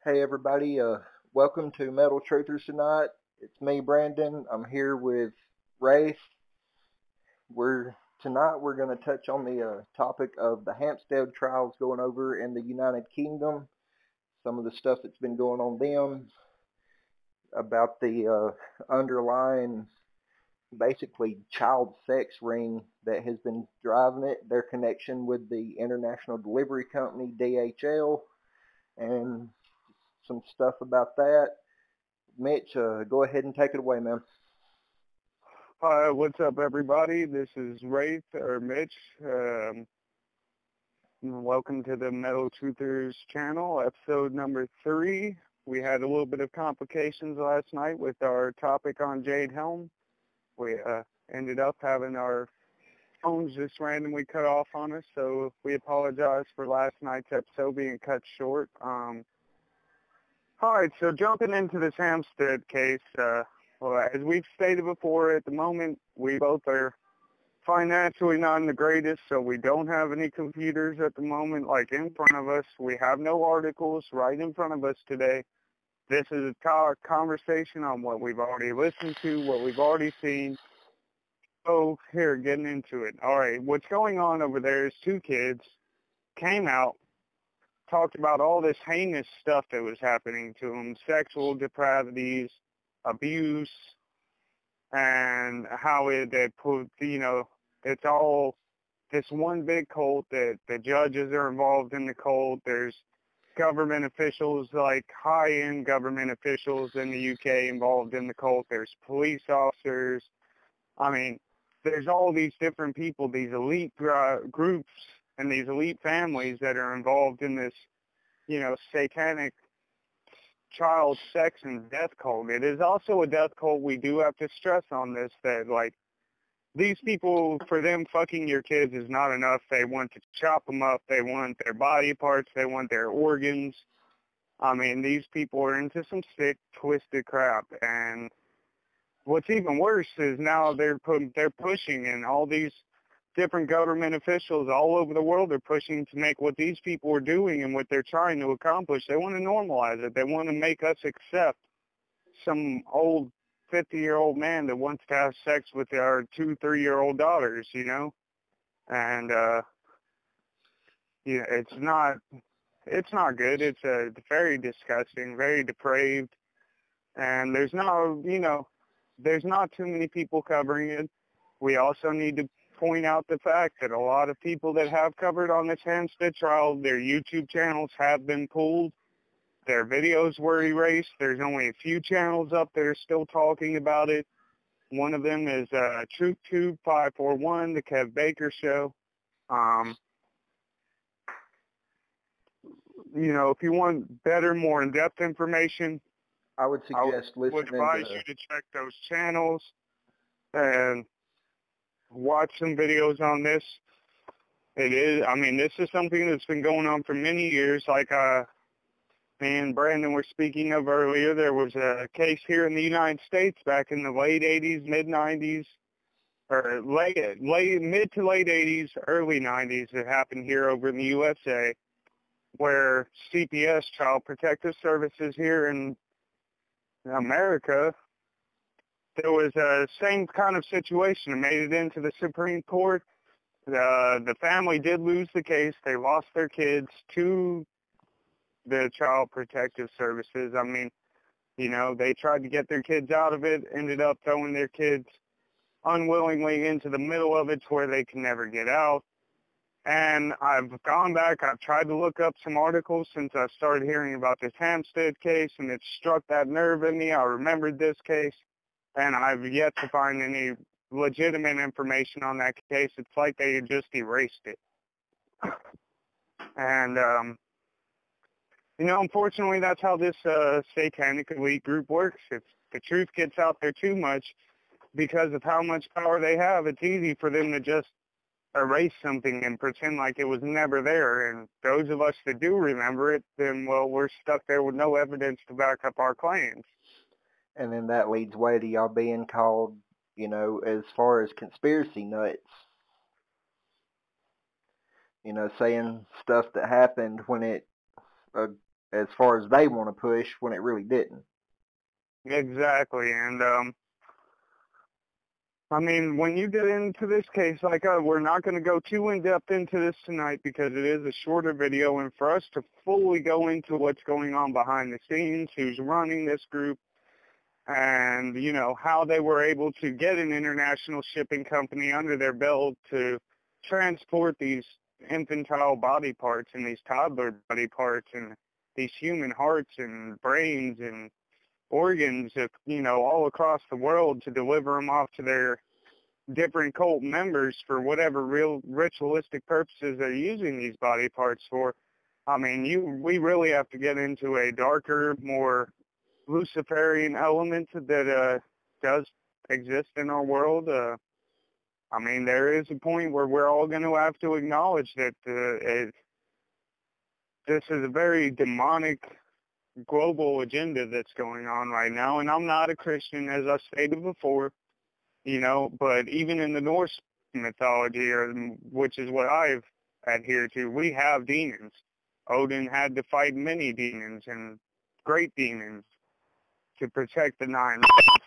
Hey everybody, welcome to Metal Truthers tonight. It's me, Brandon. I'm here with Rafe. We're going to touch on the topic of the Hampstead trials going over in the United Kingdom. Some of the stuff that's been going on them about the underlying, basically child sex ring that has been driving it. Their connection with the international delivery company DHL, and some stuff about that. Mitch, go ahead and take it away, man. Hi, what's up, everybody? This is Rafe, or Mitch. Welcome to the Metal Truthers channel, episode number 3. We had a little bit of complications last night with our topic on Jade Helm. We ended up having our phones just randomly cut off on us, so we apologize for last night's episode being cut short. All right, so jumping into this Hampstead case, well, as we've stated before, at the moment, we both are financially not in the greatest, so we don't have any computers at the moment, like in front of us. We have no articles right in front of us today. This is a conversation on what we've already listened to, what we've already seen. So here, getting into it. All right, what's going on over there is two kids came out, talked about all this heinous stuff that was happening to them, sexual depravities, abuse, and how they put, it's all this one big cult that the judges are involved in the cult. There's government officials, like high-end government officials in the UK involved in the cult. There's police officers. I mean, there's all these different people, these elite groups and these elite families that are involved in this, satanic child sex and death cult. It is also a death cult. We do have to stress on this that, like, these people, for them, fucking your kids is not enough. They want to chop them up. They want their body parts. They want their organs. I mean, these people are into some sick, twisted crap. And what's even worse is now they're pushing, and all these different government officials all over the world are pushing to make what these people are doing and what they're trying to accomplish. They want to normalize it. They want to make us accept some old 50-year-old man that wants to have sex with our 2-3-year-old daughters, and it's not good. It's very disgusting, very depraved, and there's not too many people covering it. We also need to point out the fact that a lot of people that have covered on this Hampstead trial, their YouTube channels have been pulled. Their videos were erased. There's only a few channels up that are still talking about it. One of them is TruthTube 541, the Kev Baker Show. If you want better, more in-depth information, I would suggest would listening advise you to check those channels and watch some videos on this. This is something that's been going on for many years. Like me and Brandon were speaking of earlier, there was a case here in the United States back in the late 80s, mid-90s, or mid to late 80s, early 90s that happened here over in the USA, where CPS, Child Protective Services here in America, there was a same kind of situation. It made it into the Supreme Court. The family did lose the case. They lost their kids to the Child Protective Services. They tried to get their kids out of it, ended up throwing their kids unwillingly into the middle of it to where they can never get out. And I've gone back, I've tried to look up some articles since I started hearing about this Hampstead case, and it struck that nerve in me. I remembered this case, and I've yet to find any legitimate information on that case. It's like they had just erased it. And, unfortunately, that's how this satanic elite group works. If the truth gets out there too much, because of how much power they have, it's easy for them to just erase something and pretend like it was never there. And those of us that do remember it, then, well, we're stuck there with no evidence to back up our claims. And then that leads way to y'all being called, as far as conspiracy nuts. Saying stuff that happened when it as far as they want to push when it really didn't. Exactly. And I mean, when you get into this case, like we're not going to go too in-depth into this tonight because it is a shorter video, and for us to fully go into what's going on behind the scenes, who's running this group, and, you know, how they were able to get an international shipping company under their belt to transport these infantile body parts and these toddler body parts and these human hearts and brains and organs, you know, all across the world to deliver them off to their different cult members for whatever real ritualistic purposes they're using these body parts for. I mean, we really have to get into a darker, more Luciferian element that does exist in our world. I mean, there is a point where we're all going to have to acknowledge that this is a very demonic global agenda that's going on right now. And I'm not a Christian, as I stated before, you know, but even in the Norse mythology, which is what I've adhered to, we have demons. Odin had to fight many demons and great demons to protect the nine.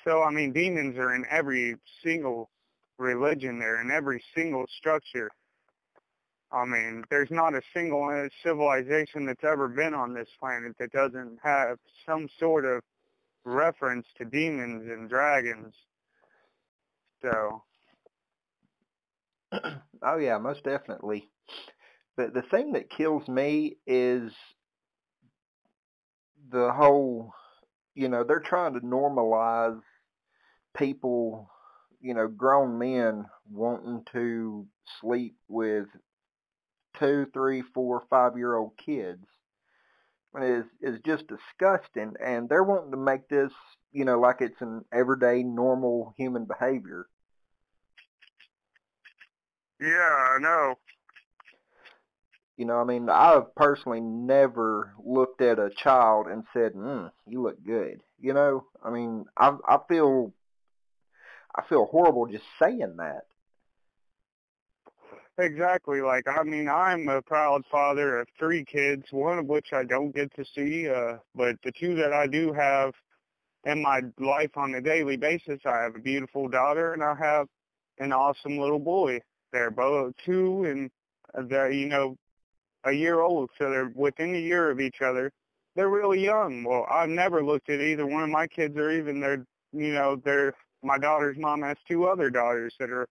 So, I mean, demons are in every single religion. They're in every single structure. I mean, there's not a single civilization that's ever been on this planet that doesn't have some sort of reference to demons and dragons. So. Oh, yeah, most definitely. But the thing that kills me is the whole, you know, they're trying to normalize people, you know, grown men wanting to sleep with 2, 3, 4, 5-year-old kids. I mean, it's just disgusting, and they're wanting to make this, you know, like it's an everyday, normal human behavior. Yeah, I know. You know, I mean, I've personally never looked at a child and said, you look good." You know, I mean, I feel horrible just saying that. Exactly. Like, I mean, I'm a proud father of 3 kids, one of which I don't get to see, but the 2 that I do have in my life on a daily basis, I have a beautiful daughter and I have an awesome little boy. They're both 2 and they're, you know, a year old, so they're within a year of each other. They're really young. Well, I've never looked at either one of my kids or even my daughter's mom has 2 other daughters that are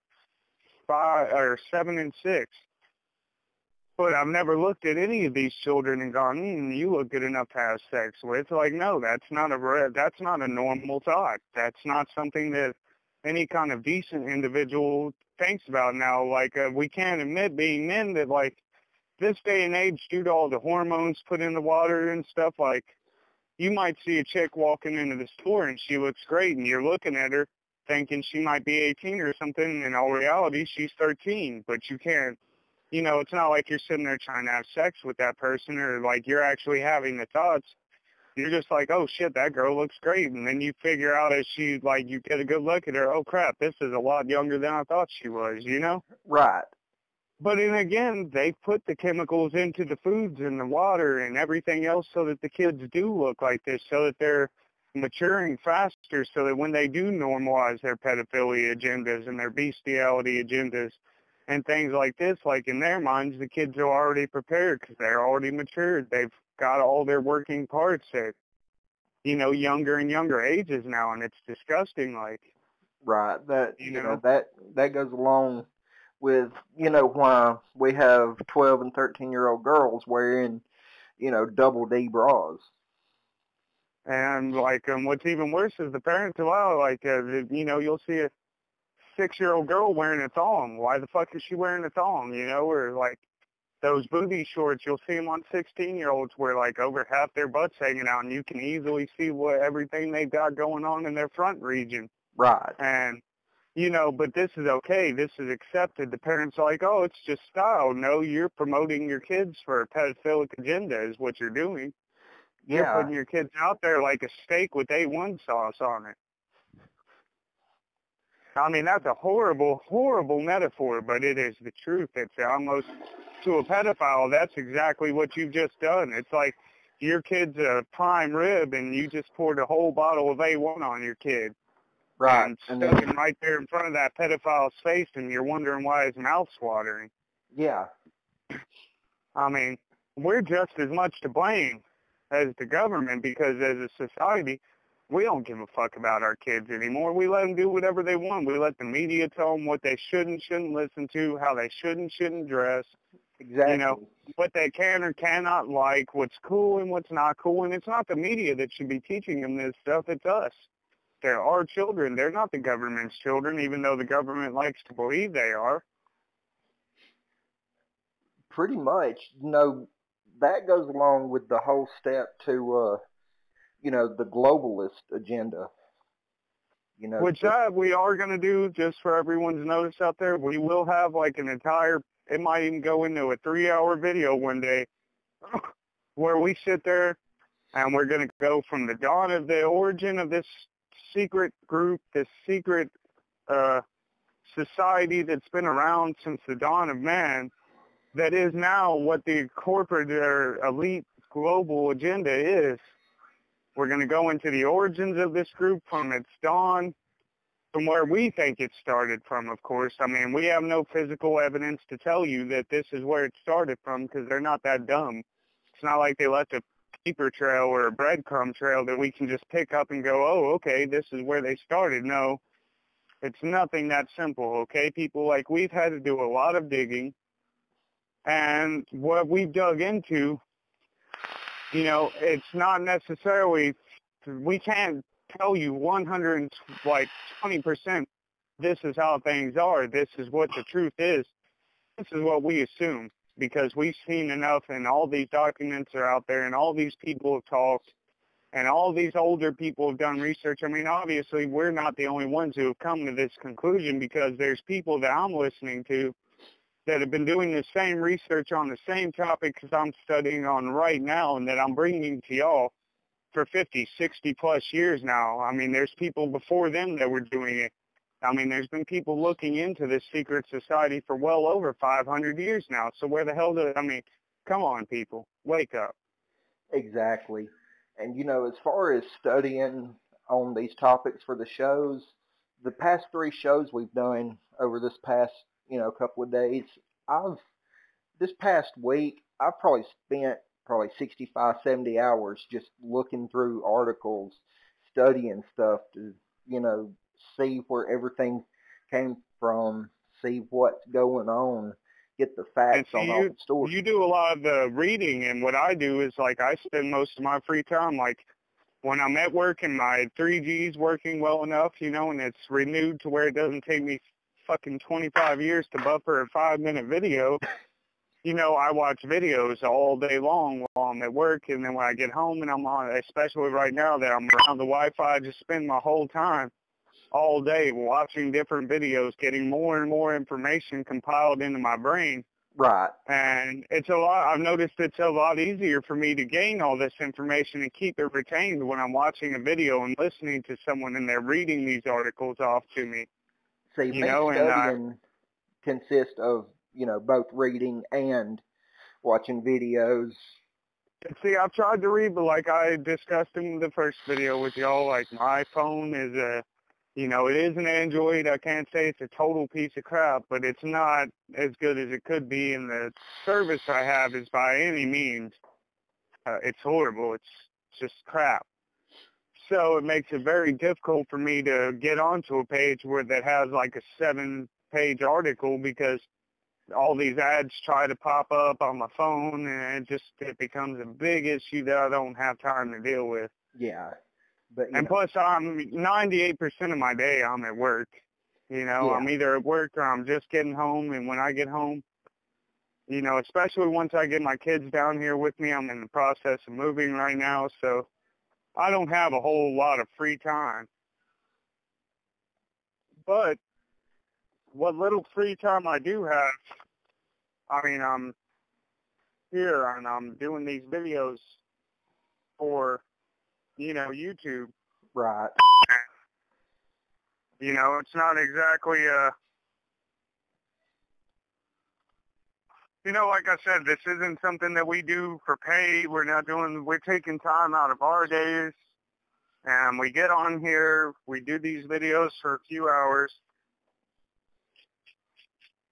7 and 6. But I've never looked at any of these children and gone, you look good enough to have sex with. Like, no, that's not a normal thought. That's not something that any kind of decent individual thinks about now. Like, we can't admit, being men, that, like, this day and age, due to all the hormones put in the water and stuff, like, you might see a chick walking into the store and she looks great, and you're looking at her thinking she might be 18 or something, and in all reality, she's 13. But you can't, you know, it's not like you're sitting there trying to have sex with that person, or like you're actually having the thoughts. You're just like, oh shit, that girl looks great. And then you figure out as you get a good look at her, oh crap, this is a lot younger than I thought she was, you know? Right. But then again, they put the chemicals into the foods and the water and everything else so that the kids do look like this, so that they're maturing faster, so that when they do normalize their pedophilia agendas and their bestiality agendas and things like this, like in their minds, the kids are already prepared because they're already matured. They've got all their working parts at, you know, younger and younger ages now, and it's disgusting. Like, Right. That, you you know, know, that goes along with, you know, why we have 12 and 13-year-old girls wearing, you know, double D bras. and like, what's even worse is the parents allow, like, you know, you'll see a 6-year-old girl wearing a thong. Why the fuck is she wearing a thong? You know, or like those booty shorts, you'll see them on 16-year-olds where like over half their butt's hanging out, and you can easily see what everything they've got going on in their front region. Right. And, you know, but this is okay. This is accepted. The parents are like, oh, it's just style. No, you're promoting your kids for a pedophilic agenda is what you're doing. You're Yeah. putting your kids out there like a steak with A1 sauce on it. I mean, that's a horrible, horrible metaphor, but it is the truth. It's almost, to a pedophile, that's exactly what you've just done. It's like your kid's a prime rib and you just poured a whole bottle of A1 on your kid. Right. And stuck him right there in front of that pedophile's face, and you're wondering why his mouth's watering. Yeah. I mean, we're just as much to blame as the government, because as a society, we don't give a fuck about our kids anymore. We let them do whatever they want. We let the media tell them what they should and shouldn't listen to, how they should and shouldn't dress. Exactly. You know, what they can or cannot like, what's cool and what's not cool. And it's not the media that should be teaching them this stuff. It's us. They're our children. They're not the government's children, even though the government likes to believe they are. Pretty much. That goes along with the whole step to, the globalist agenda. Which we are going to do, just for everyone's notice out there. We will have like an entire, it might even go into a 3-hour video one day where we sit there and we're going to go from the dawn of the origin of this secret group, this secret society that's been around since the dawn of man, that is now what the corporate or elite global agenda is. We're going to go into the origins of this group from its dawn, from where we think it started from, of course. I mean, we have no physical evidence to tell you that this is where it started from, because they're not that dumb. It's not like they left a paper trail or a breadcrumb trail that we can just pick up and go, oh, okay, this is where they started. No, it's nothing that simple, okay, people? Like, we've had to do a lot of digging, and what we've dug into, it's not necessarily, we can't tell you 120% this is how things are, this is what the truth is. This is what we assume, because we've seen enough, and all these documents are out there, and all these people have talked, and all these older people have done research. I mean, obviously, we're not the only ones who have come to this conclusion, because there's people that I'm listening to that have been doing the same research on the same topic as I'm studying on right now, and that I'm bringing to y'all for 50, 60 plus years now. I mean, there's people before them that were doing it. I mean, there's been people looking into this secret society for well over 500 years now. So where the hell come on, people, wake up. Exactly. And, as far as studying on these topics for the shows, the past 3 shows we've done over this past, couple of days, this past week, I've probably spent 65, 70 hours just looking through articles, studying stuff to, see where everything came from, see what's going on, get the facts on all the stories. You do a lot of the reading, and what I do is, like, I spend most of my free time, like, when I'm at work and my 3G's working well enough, and it's renewed to where it doesn't take me fucking 25 years to buffer a 5-minute video, I watch videos all day long while I'm at work, and then when I get home and I'm on, especially right now that I'm around the Wi-Fi, I just spend my whole time all day watching different videos, getting more and more information compiled into my brain. Right. And I've noticed it's a lot easier for me to gain all this information and keep it retained when I'm watching a video and listening to someone and they're reading these articles off to me. See, studying consists of, both reading and watching videos. See, I've tried to read, but like I discussed in the first video with y'all, like, my phone is it is an Android. I can't say it's a total piece of crap, but it's not as good as it could be, and the service I have is by any means, it's horrible. It's just crap. So it makes it very difficult for me to get onto a page that has like a 7-page article, because all these ads try to pop up on my phone, and it becomes a big issue that I don't have time to deal with. Yeah. But, plus, I'm 98% of my day I'm at work. Yeah. I'm either at work or I'm just getting home, and when I get home, especially once I get my kids down here with me, I'm in the process of moving right now, so I don't have a whole lot of free time. But what little free time I do have, I'm here and I'm doing these videos for, YouTube. Right. It's not exactly like I said, this isn't something that we do for pay. We're taking time out of our days, and we get on here, we do these videos for a few hours.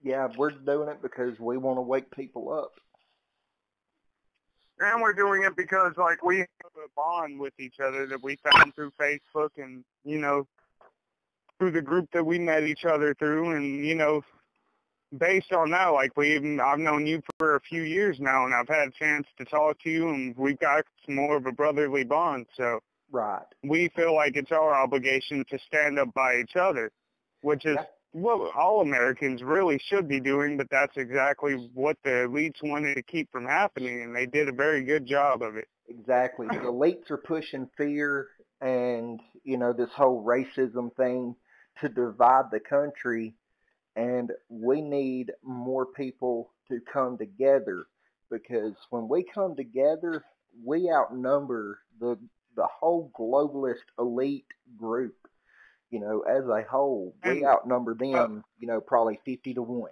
Yeah, we're doing it because we want to wake people up. And we're doing it because, like, we have a bond with each other that we found through Facebook and, through the group that we met each other through. And, based on that, like, I've known you for a few years now, and I've had a chance to talk to you, and we've got more of a brotherly bond. So Right. we feel like it's our obligation to stand up by each other, which is what all Americans really should be doing, but that's exactly what the elites wanted to keep from happening, and they did a very good job of it. Exactly. The elites are pushing fear and, this whole racism thing to divide the country, and we need more people to come together, because when we come together, we outnumber the whole globalist elite group. As a whole, we And outnumber them, probably 50 to 1.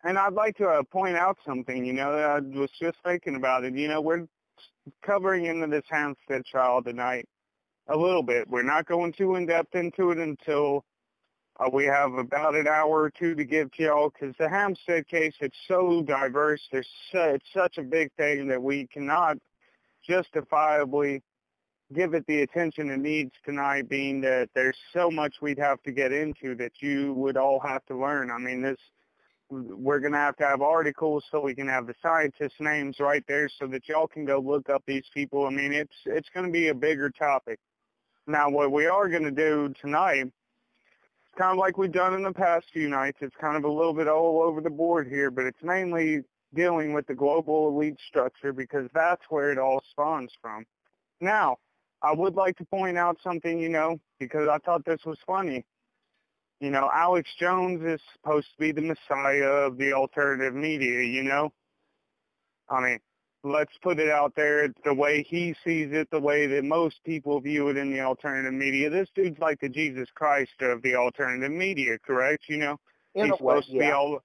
and I'd like to point out something, I was just thinking about it. We're covering into this Hampstead trial tonight a little bit. We're not going too in-depth into it until we have about an hour or two to give to y'all, because the Hampstead case, it's so diverse. It's such a big thing that we cannot justifiably give it the attention it needs tonight, being that there's so much we'd have to get into that you would all have to learn. I mean, we're going to have articles so we can have the scientists' names right there so that y'all can go look up these people. I mean, it's going to be a bigger topic. Now, what we are going to do tonight, kind of like we've done in the past few nights, it's kind of a little bit all over the board here, but it's mainly dealing with the global elite structure, because that's where it all spawns from. Now, I would like to point out something, because I thought this was funny. Alex Jones is supposed to be the messiah of the alternative media, I mean, let's put it out there the way he sees it, the way that most people view it in the alternative media. This dude's like the Jesus Christ of the alternative media, correct? In He's a way, supposed to be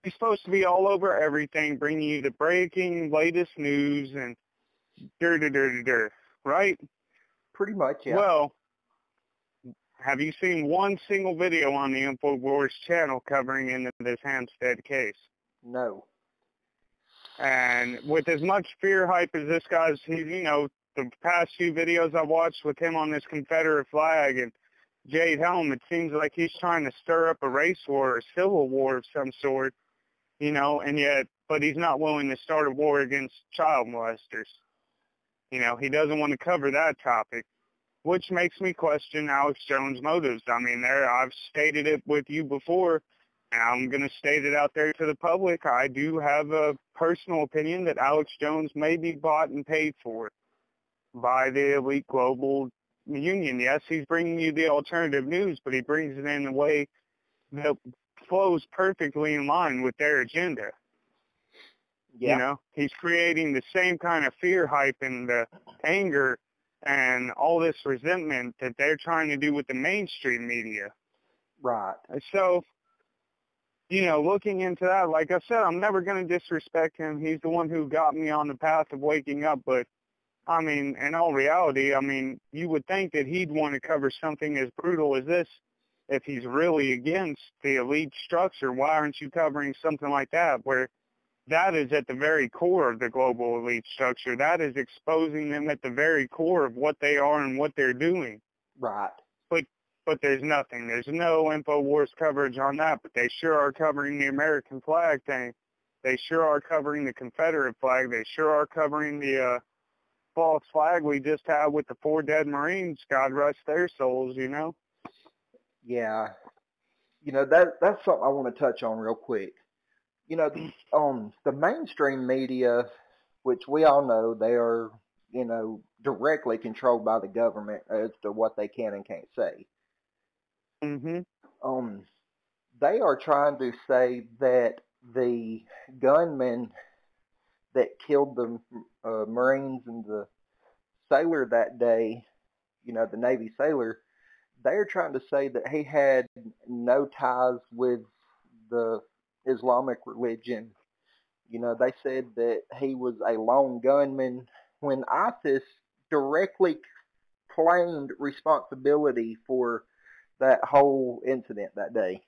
he's supposed to be all over everything, bringing you the breaking, latest news and right? Pretty much, yeah. Well, have you seen one single video on the InfoWars channel covering into this Hampstead case? No. And with as much fear hype as this guy's, the past few videos I watched with him on this Confederate flag and Jade Helm, it seems like he's trying to stir up a race war or a civil war of some sort, but he's not willing to start a war against child molesters. He doesn't want to cover that topic, which makes me question Alex Jones' motives. I mean, I've stated it with you before, and I'm going to state it out there to the public. I do have a personal opinion that Alex Jones may be bought and paid for by the elite global union. Yes, he's bringing you the alternative news, but he brings it in a way that flows perfectly in line with their agenda. Yeah. He's creating the same kind of fear hype and the anger and all this resentment that they're trying to do with the mainstream media. Right. So, looking into that, like I said, I'm never going to disrespect him. He's the one who got me on the path of waking up. But, I mean, in all reality, you would think that he'd want to cover something as brutal as this if he's really against the elite structure. Why aren't you covering something like that, where that is at the very core of the global elite structure? That is exposing them at the very core of what they are and what they're doing. Right. But there's nothing. There's no InfoWars coverage on that, but they sure are covering the American flag thing. They sure are covering the Confederate flag. They sure are covering the false flag we just had with the 4 dead Marines. God rest their souls, Yeah. That's something I want to touch on real quick. The mainstream media, which we all know they are, directly controlled by the government as to what they can and can't say. Mhm. They are trying to say that the gunman that killed the Marines and the sailor that day, the Navy sailor, they're trying to say that he had no ties with the Islamic religion, You know, they said that he was a lone gunman when ISIS directly claimed responsibility for that whole incident that day.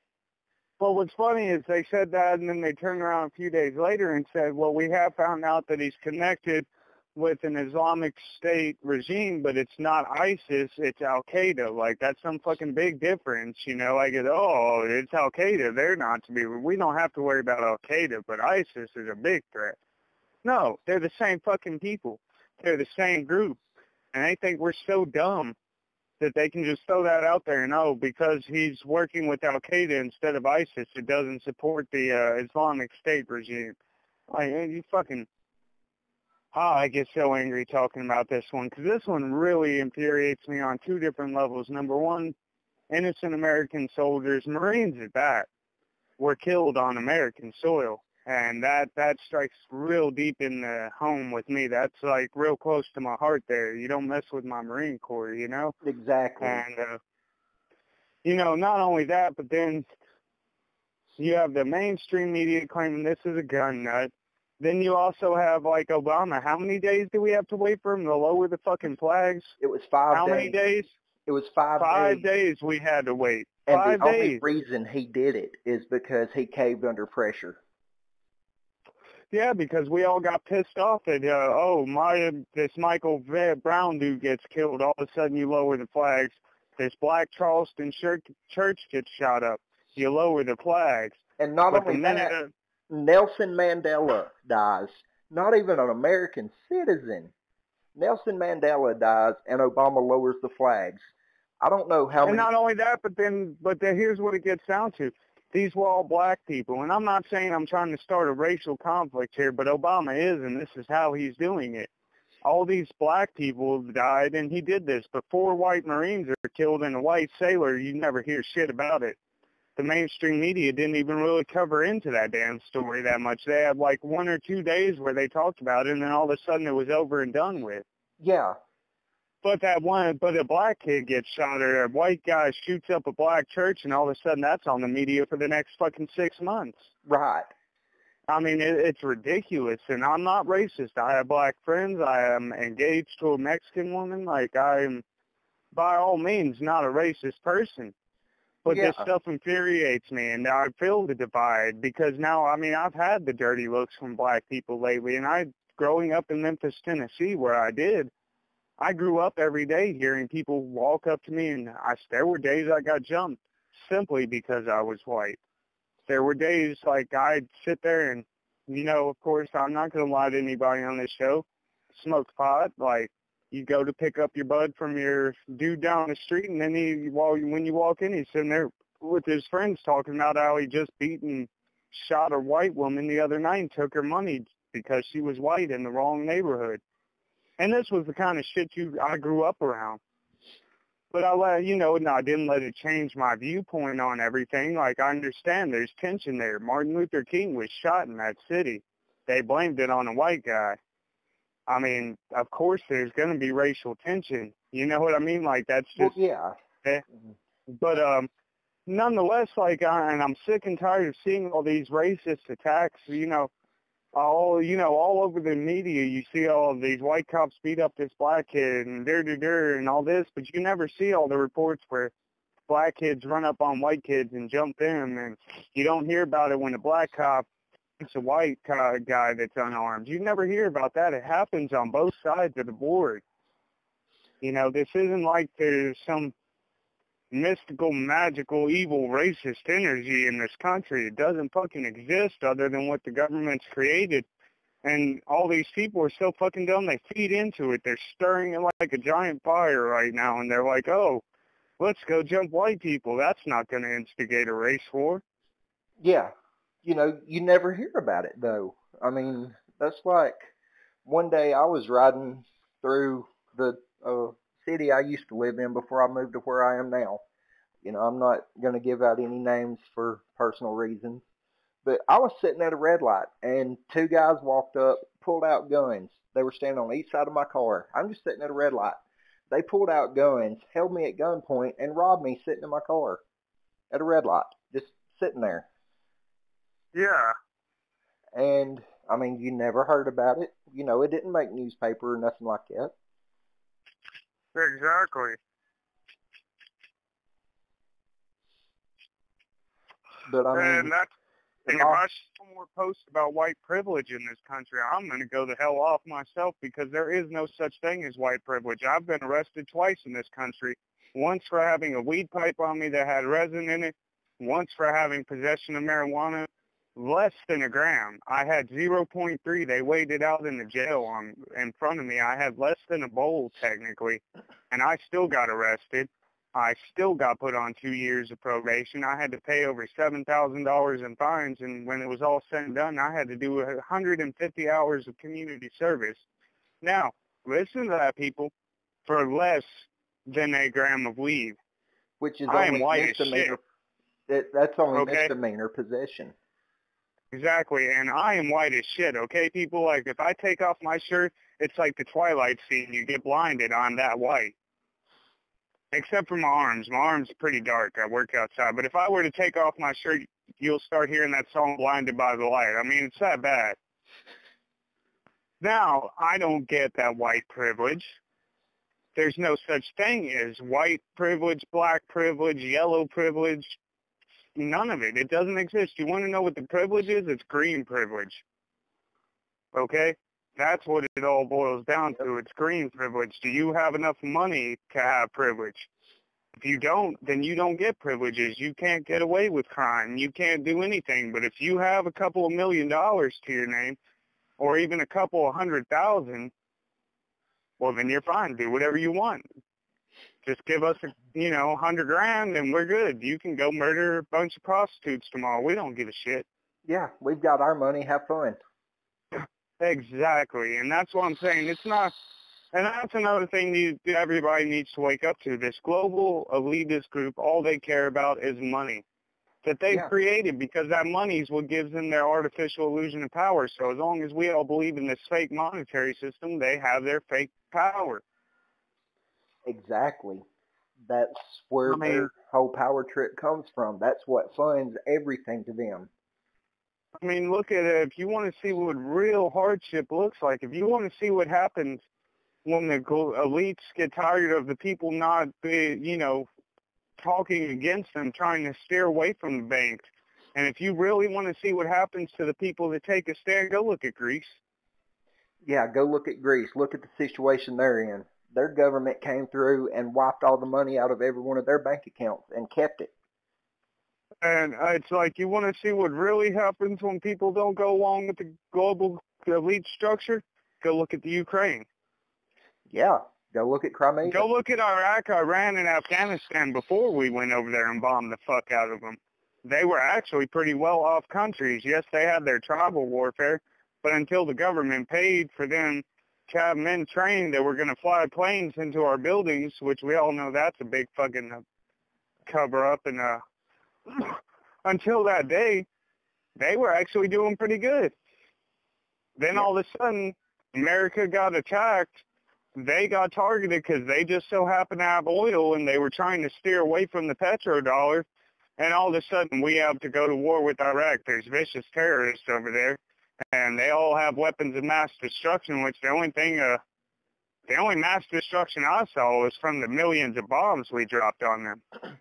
Well, what's funny is they said that, and then they turned around a few days later and said, well, we have found out that he's connected with an Islamic State regime, but it's not ISIS, it's Al-Qaeda. Like, that's some fucking big difference, you know? Like, oh, it's Al-Qaeda. They're not to be, we don't have to worry about Al-Qaeda, but ISIS is a big threat. No, they're the same fucking people. They're the same group. And they think we're so dumb that they can just throw that out there and, oh, because he's working with Al-Qaeda instead of ISIS, it doesn't support the Islamic State regime. Like, you fucking... I get so angry talking about this one, because this one really infuriates me on two different levels. Number one, innocent American soldiers, Marines at that, were killed on American soil. And that strikes real deep in the home with me. That's like real close to my heart there. You don't mess with my Marine Corps, you know? Exactly. And, you know, not only that, but then you have the mainstream media claiming this is a gun nut. Then you also have, like, Obama. How many days do we have to wait for him to lower the fucking flags? It was 5 days. How many days? It was 5 days. 5 days we had to wait. And 5 the only days. reason he did it is because he caved under pressure. Yeah, because we all got pissed off that, this Michael Brown dude gets killed. All of a sudden you lower the flags. This black Charleston church gets shot up. You lower the flags. And not only that, Nelson Mandela dies. Not even an American citizen. Nelson Mandela dies, and Obama lowers the flags. I don't know how many... And not only that, but then here's what it gets down to. These were all black people. And I'm not saying I'm trying to start a racial conflict here, but Obama is, and this is how he's doing it. All these black people died, and he did this. But 4 white Marines are killed and a white sailor. You never hear shit about it. The mainstream media didn't even really cover into that damn story that much. They had like 1 or 2 days where they talked about it, and then all of a sudden it was over and done with. Yeah. But a black kid gets shot, or a white guy shoots up a black church, and all of a sudden that's on the media for the next fucking 6 months. Right. I mean, it's ridiculous, and I'm not racist. I have black friends. I am engaged to a Mexican woman. Like, I am, by all means, not a racist person. But this stuff infuriates me, and I feel the divide, because now, I mean, I've had the dirty looks from black people lately, and growing up in Memphis, Tennessee, where I grew up every day hearing people walk up to me, and there were days I got jumped simply because I was white. There were days like I'd sit there and, you know, of course, I'm not going to lie to anybody on this show, smoked pot. Like, you go to pick up your bud from your dude down the street, and then when you walk in, he's sitting there with his friends talking about how he just beat and shot a white woman the other night and took her money because she was white in the wrong neighborhood. And this was the kind of shit I grew up around. But I didn't let it change my viewpoint on everything. Like, I understand there's tension there. Martin Luther King was shot in that city. They blamed it on a white guy. I mean, of course there's going to be racial tension. You know what I mean? Like, that's just... Well, yeah. But nonetheless, like, and I'm sick and tired of seeing all these racist attacks, all over the media. You see all of these white cops beat up this black kid and and all this, but you never see all the reports where black kids run up on white kids and jump them, and you don't hear about it when a black cop hits a white guy that's unarmed. You never hear about that. It happens on both sides of the board. You know, this isn't like there's some mystical, magical, evil, racist energy in this country. It doesn't fucking exist other than what the government's created. And all these people are so fucking dumb, they feed into it. They're stirring it like a giant fire right now, and they're like, oh, let's go jump white people. That's not going to instigate a race war. Yeah. You know, you never hear about it, though. I mean, that's like one day I was riding through the city I used to live in before I moved to where I am now. You know, I'm not going to give out any names for personal reasons. But I was sitting at a red light, and 2 guys walked up, pulled out guns. They were standing on each side of my car. I'm just sitting at a red light. They pulled out guns, held me at gunpoint, and robbed me sitting in my car at a red light, just sitting there. Yeah. And, I mean, you never heard about it. You know, it didn't make newspaper or nothing like that. Exactly. But I mean, And that's the thing. If I see more posts about white privilege in this country, I'm going to go the hell off myself because there is no such thing as white privilege. I've been arrested twice in this country. Once for having a weed pipe on me that had resin in it. Once for having possession of marijuana, less than a gram. I had 0.3. They weighed it out in the jail in front of me. I had less than a bowl, technically, and I still got arrested. I still got put on 2 years of probation. I had to pay over $7,000 in fines, and when it was all said and done, I had to do 150 hours of community service. Now, listen to that, people, for less than a gram of weed. which is I am only white as misdemeanor. shit. That's only Okay? misdemeanor possession. Exactly, and I am white as shit, okay, people? Like, if I take off my shirt, it's like the Twilight scene. You get blinded. I'm that white. Except for my arms. My arms are pretty dark. I work outside. But if I were to take off my shirt, you'll start hearing that song, Blinded by the Light. I mean, it's that bad. Now, I don't get that white privilege. There's no such thing as white privilege, black privilege, yellow privilege. None of it. It doesn't exist. You want to know what the privilege is? It's green privilege. Okay? That's what it all boils down to. It's green privilege. Do you have enough money to have privilege? If you don't, then you don't get privileges. You can't get away with crime. You can't do anything. But if you have a couple of $1 million to your name, or even a couple of 100,000, well, then you're fine. Do whatever you want. Just give us, 100 grand and we're good. You can go murder a bunch of prostitutes tomorrow. We don't give a shit. Yeah, we've got our money. Have fun. Exactly. And that's what I'm saying. It's not, and that's another thing everybody needs to wake up to. This global elitist group, all they care about is money that they've created, because that money is what gives them their artificial illusion of power. So as long as we all believe in this fake monetary system, they have their fake power. Exactly. That's where their whole power trip comes from. That's what funds everything to them. I mean, look at it. If you want to see what real hardship looks like, if you want to see what happens when the elites get tired of the people not, talking against them, trying to steer away from the banks, and if you really want to see what happens to the people that take a stand, go look at Greece. Yeah, go look at Greece. Look at the situation they're in. Their government came through and wiped all the money out of every one of their bank accounts and kept it. And it's like, you want to see what really happens when people don't go along with the global elite structure? Go look at the Ukraine. Yeah, go look at Crimea. Go look at Iraq, Iran, and Afghanistan before we went over there and bombed the fuck out of them. They were actually pretty well-off countries. Yes, they had their tribal warfare, but until the government paid for them to have men trained that were going to fly planes into our buildings, which we all know that's a big fucking cover-up, and until that day, they were actually doing pretty good. Then all of a sudden, America got attacked. They got targeted because they just so happened to have oil, and they were trying to steer away from the petrodollar. And all of a sudden, we have to go to war with Iraq. There's vicious terrorists over there, and they all have weapons of mass destruction, which the only mass destruction I saw was from the millions of bombs we dropped on them.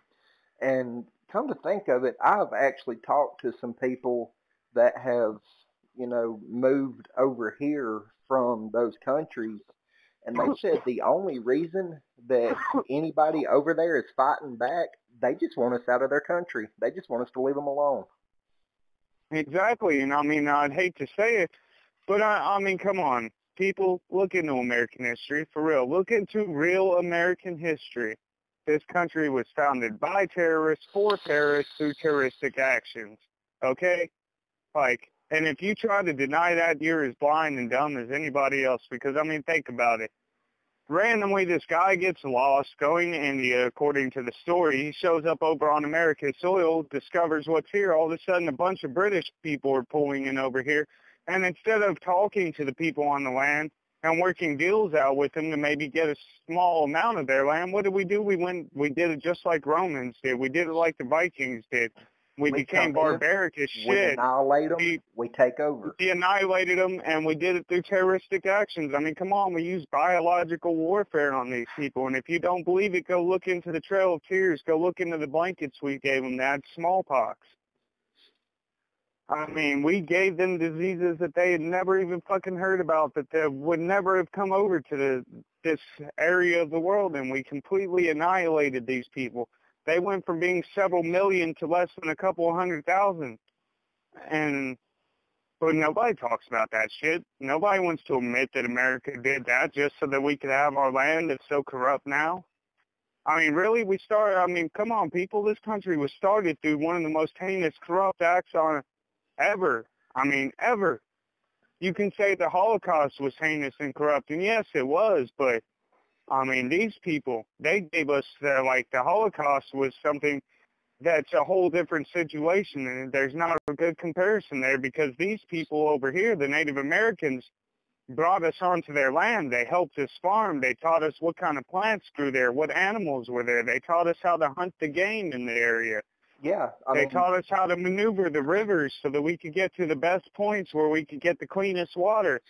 And come to think of it, I've actually talked to some people that have, moved over here from those countries, and they said the only reason that anybody over there is fighting back, they just want us out of their country. They just want us to leave them alone. Exactly. And I mean, I'd hate to say it, but I mean, come on. People, look into American history, for real. Look into real American history. This country was founded by terrorists, for terrorists, through terroristic actions. Okay? And if you try to deny that, you're as blind and dumb as anybody else, because, I mean, think about it. Randomly, this guy gets lost going to India, according to the story. He shows up over on American soil, discovers what's here. All of a sudden, a bunch of British people are pulling in over here. And instead of talking to the people on the land and working deals out with them to maybe get a small amount of their land, what did? We did it just like Romans did. We did it like the Vikings did. We became barbaric as we shit. annihilate them, we take over. We annihilated them, and we did it through terroristic actions. I mean, come on, we used biological warfare on these people, and if you don't believe it, go look into the Trail of Tears. Go look into the blankets we gave them that had smallpox. I mean, we gave them diseases that they had never even fucking heard about, that they would never have come over to this area of the world, and we completely annihilated these people. They went from being several million to less than a couple 100,000. But nobody talks about that shit. Nobody wants to admit that America did that just so that we could have our land that's so corrupt now. I mean, really, come on, people. This country was started through one of the most heinous corrupt acts on ever. I mean, ever. You can say the Holocaust was heinous and corrupt, and yes, it was, but, I mean, these people, they gave us, the Holocaust was something that's a whole different situation, and there's not a good comparison there, because these people over here, the Native Americans, brought us onto their land. They helped us farm. They taught us what kind of plants grew there, what animals were there. They taught us how to hunt the game in the area. Yeah. They taught us how to maneuver the rivers so that we could get to the best points where we could get the cleanest water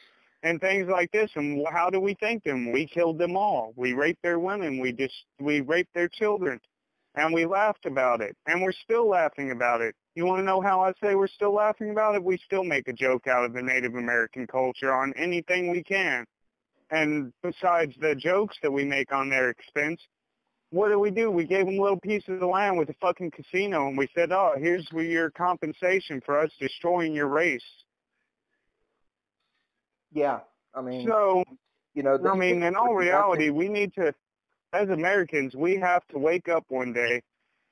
and things like this. And how do we thank them? We killed them all. We raped their women. We raped their children. And we laughed about it. And we're still laughing about it. You want to know how I say we're still laughing about it? We still make a joke out of the Native American culture on anything we can. And besides the jokes that we make on their expense, what do? We gave them little pieces of land with a fucking casino, and we said, oh, here's your compensation for us destroying your race. Yeah, I mean, so, you know, in all reality, we need to, as Americans, we have to wake up one day,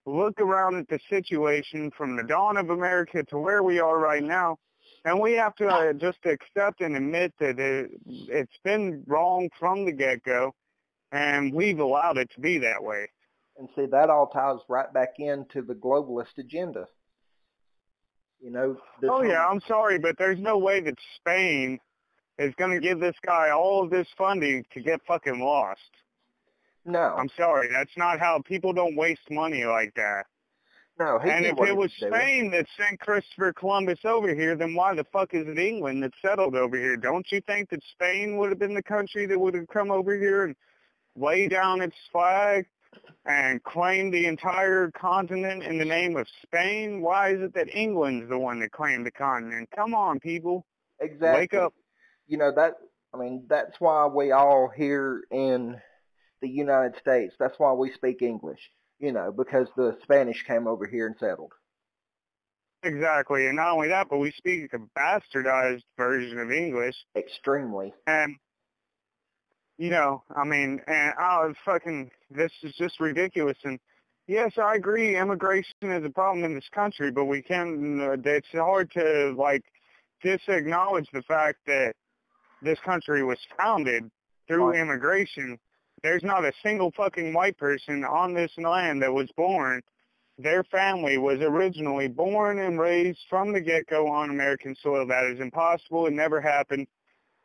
look around at the situation from the dawn of America to where we are right now, and we have to just accept and admit that it's been wrong from the get-go, and we've allowed it to be that way. And see, that all ties right back into the globalist agenda. You know. I'm sorry, but there's no way that Spain is going to give this guy all of this funding to get fucking lost. No. I'm sorry. That's not how people don't waste money like that. No. And if it was Spain that sent Christopher Columbus over here, then why the fuck is it England that settled over here? Don't you think that Spain would have been the country that would have come over here and lay down its flag and claim the entire continent in the name of Spain? Why is it that England's the one that claimed the continent? Come on, people. Exactly. Wake up. You know, that's why we all here in the United States, that's why we speak English, you know, because the Spanish came over here and settled. Exactly. And not only that, but we speak a bastardized version of English. Extremely. And you know, this is just ridiculous. And yes, I agree, immigration is a problem in this country, but it's hard to, disacknowledge the fact that this country was founded through immigration. There's not a single fucking white person on this land that was born. Their family was originally born and raised from the get-go on American soil. That is impossible. It never happened.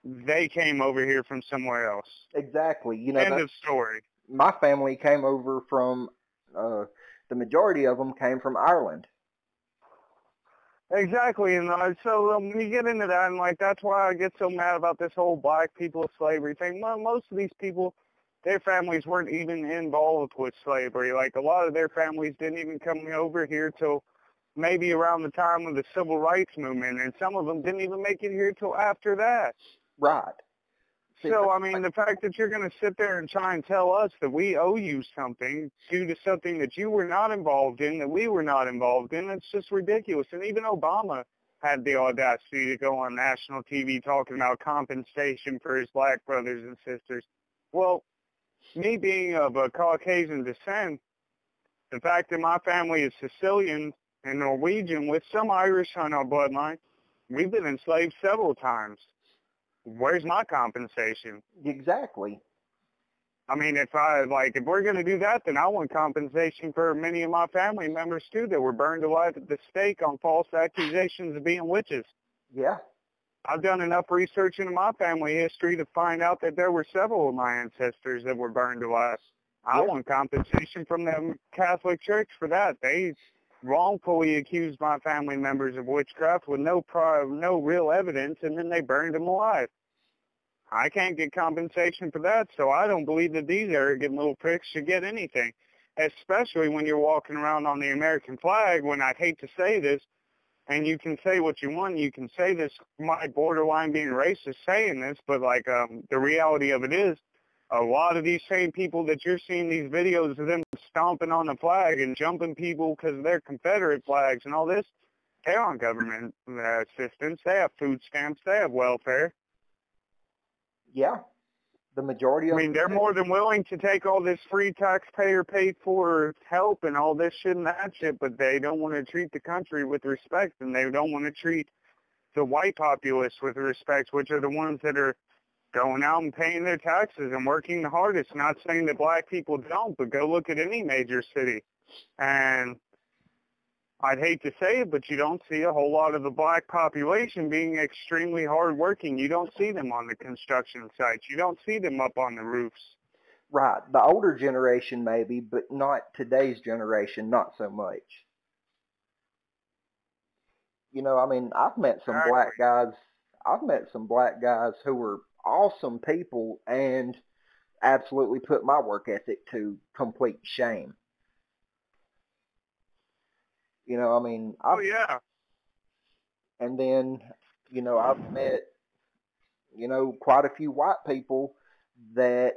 They came over here from somewhere else. Exactly. You know, end of story. My family came over from, the majority of them came from Ireland. Exactly. And so when you get into that, and that's why I get so mad about this whole black people slavery thing. Well, most of these people, their families weren't even involved with slavery. A lot of their families didn't even come over here till maybe around the time of the Civil Rights Movement, and some of them didn't even make it here till after that. Right. So, the fact that you're going to sit there and try and tell us that we owe you something due to something that you were not involved in, that we were not involved in, it's just ridiculous. And even Obama had the audacity to go on national TV talking about compensation for his black brothers and sisters. Well, me being of a Caucasian descent, the fact that my family is Sicilian and Norwegian with some Irish on our bloodline, we've been enslaved several times. Where's my compensation? Exactly. If we're going to do that, then I want compensation for many of my family members, too, that were burned alive at the stake on false accusations of being witches. Yeah. I've done enough research into my family history to find out that there were several of my ancestors that were burned alive. I want compensation from the Catholic Church for that. They wrongfully accused my family members of witchcraft with no real evidence, and then they burned them alive. I can't get compensation for that, so I don't believe that these arrogant little pricks should get anything, especially when you're walking around on the American flag, when I'd hate to say this, and you can say what you want, you can say this might borderline being racist saying this, but like the reality of it is, a lot of these same people that you're seeing these videos of them stomping on the flag and jumping people because they're Confederate flags and all this, they're on government assistance. They have food stamps. They have welfare. Yeah, the majority of I mean, they're more than willing to take all this free taxpayer paid for help and all this shit and that shit, but they don't want to treat the country with respect, and they don't want to treat the white populace with respect, which are the ones that are going out and paying their taxes and working the hardest. Not saying that black people don't, but go look at any major city. And I'd hate to say it, but you don't see a whole lot of the black population being extremely hardworking. You don't see them on the construction sites. You don't see them up on the roofs. Right. The older generation maybe, but not today's generation, not so much. You know, I mean, I've met some black guys. I've met some black guys who were awesome people and absolutely put my work ethic to complete shame. You know, I mean, yeah. And then, you know, I've met, you know, quite a few white people that,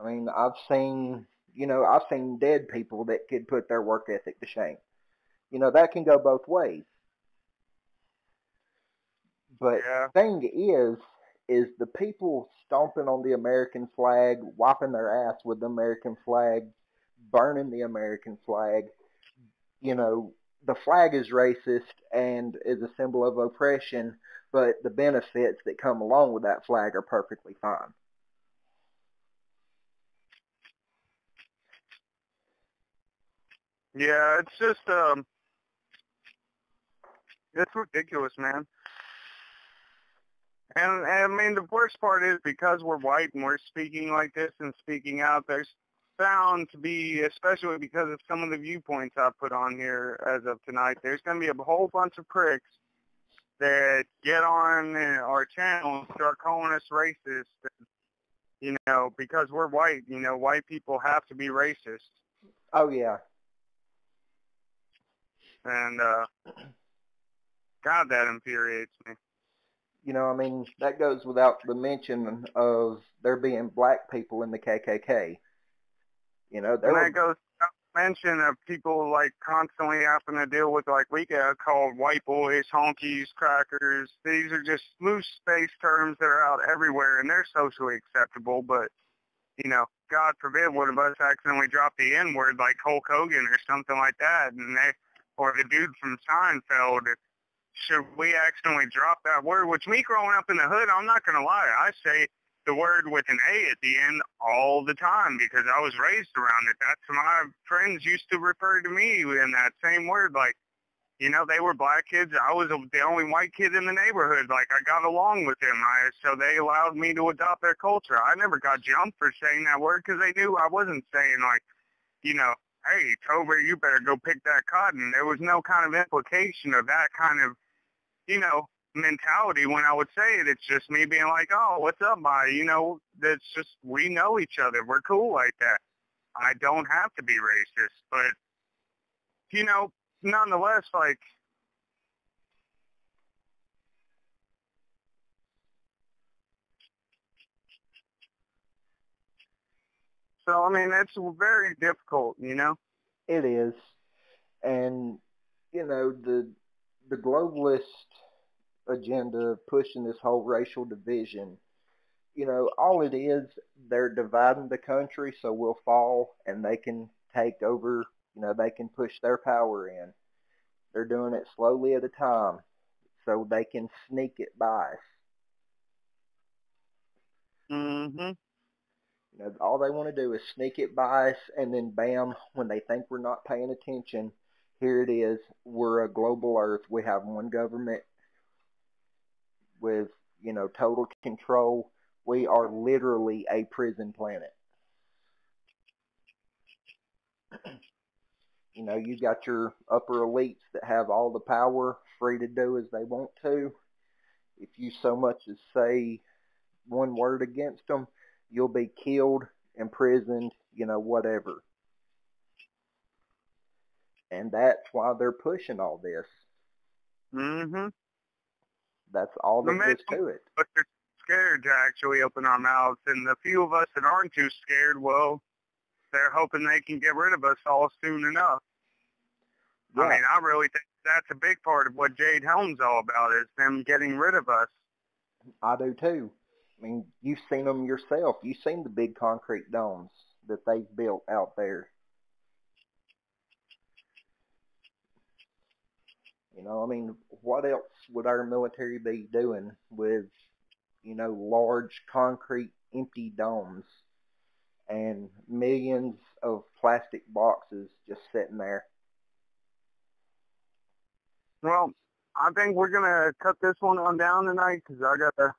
I mean, I've seen dead people that could put their work ethic to shame. You know, that can go both ways. But yeah. The thing is the people stomping on the American flag, wiping their ass with the American flag, burning the American flag, you know, the flag is racist and is a symbol of oppression, but the benefits that come along with that flag are perfectly fine. Yeah, it's just, it's ridiculous, man. And I mean, the worst part is because we're white and we're speaking like this and speaking out, there's bound to be, especially because of some of the viewpoints I put on here as of tonight, there's going to be a whole bunch of pricks that get on our channel and start calling us racist. You know, because we're white, you know, white people have to be racist. Oh, yeah. And, God, that infuriates me. You know, I mean, that goes without the mention of there being black people in the KKK. You know, that goes without mention of people, like, constantly having to deal with, like, we get called white boys, honkies, crackers. These are just loose space terms that are out everywhere, and they're socially acceptable, but, you know, God forbid one of us accidentally drop the N-word like Hulk Hogan or something like that, or the dude from Seinfeld. Should we accidentally drop that word? Which, me growing up in the hood, I'm not going to lie, I say the word with an A at the end all the time because I was raised around it. That's my friends used to refer to me in that same word. Like, you know, they were black kids. I was the only white kid in the neighborhood. Like, I got along with them. So they allowed me to adopt their culture. I never got jumped for saying that word because they knew I wasn't saying, like, you know, hey, Tober, you better go pick that cotton. There was no kind of implication of that kind of, you know, mentality when I would say it. It's just me being like, oh, what's up, bye? You know, that's just, we know each other. We're cool like that. I don't have to be racist, but, you know, nonetheless, like, so, I mean, it's very difficult, you know? It is. And, you know, the globalist agenda pushing this whole racial division, you know, all it is, they're dividing the country so we'll fall and they can take over, you know, they can push their power in. They're doing it slowly at a time so they can sneak it by us. Mm-hmm. You know, all they want to do is sneak it by us, and then bam, when they think we're not paying attention, here it is. We're a global Earth. We have one government with, you know, total control. We are literally a prison planet. You know, you got your upper elites that have all the power, free to do as they want to. If you so much as say one word against them, you'll be killed, imprisoned, you know, whatever. And that's why they're pushing all this. Mm-hmm. That's all The there main is to it. but they're scared to actually open our mouths, and the few of us that aren't too scared, well, they're hoping they can get rid of us all soon enough. Yeah, I mean, I really think that's a big part of what Jade Helm's all about, is them getting rid of us. I do too. I mean, you've seen them yourself. You've seen the big concrete domes that they've built out there. You know, I mean, what else would our military be doing with, you know, large concrete empty domes and millions of plastic boxes just sitting there? Well, I think we're going to cut this one on down tonight because I got to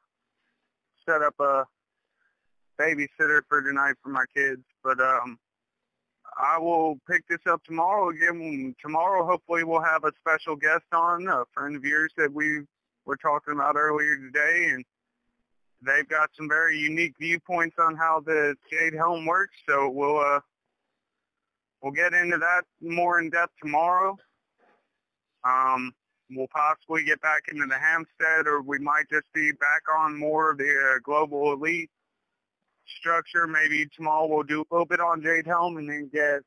set up a babysitter for tonight for my kids. But I will pick this up tomorrow again. Tomorrow, hopefully, we'll have a special guest on, a friend of yours that we were talking about earlier today, and they've got some very unique viewpoints on how the Jade Helm works. So we'll get into that more in depth tomorrow. We'll possibly get back into the Hampstead, or we might just be back on more of the global elite structure. Maybe tomorrow we'll do a little bit on Jade Helm and then get,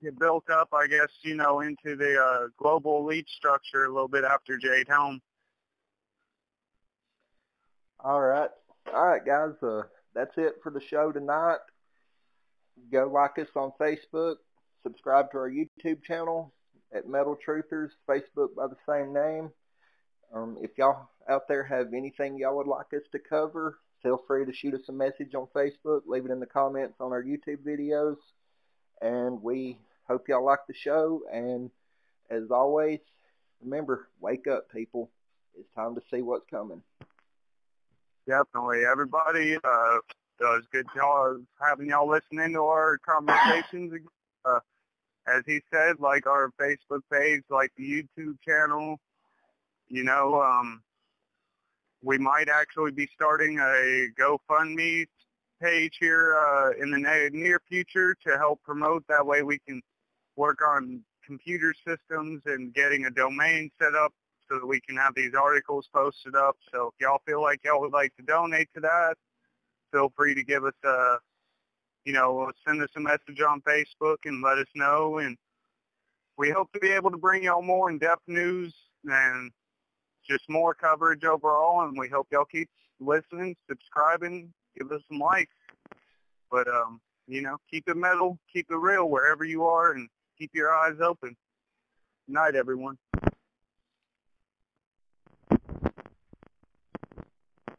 get built up, I guess, into the global elite structure a little bit after Jade Helm. All right. All right, guys. That's it for the show tonight. Go like us on Facebook. Subscribe to our YouTube channel at Metal Truthers, Facebook by the same name. If y'all out there have anything y'all would like us to cover, feel free to shoot us a message on Facebook, leave it in the comments on our YouTube videos, and we hope y'all like the show. And as always, remember, wake up, people. It's time to see what's coming. Definitely. Everybody, it was good having y'all listening to our conversations. As he said, like our Facebook page, like the YouTube channel, we might actually be starting a GoFundMe page here in the near future to help promote. That way we can work on computer systems and getting a domain set up so that we can have these articles posted up. So if y'all feel like y'all would like to donate to that, feel free to give us send us a message on Facebook and let us know. And we hope to be able to bring y'all more in-depth news and just more coverage overall. And we hope y'all keep listening, subscribing, give us some likes. But, keep it metal, keep it real wherever you are, and keep your eyes open. Good night, everyone.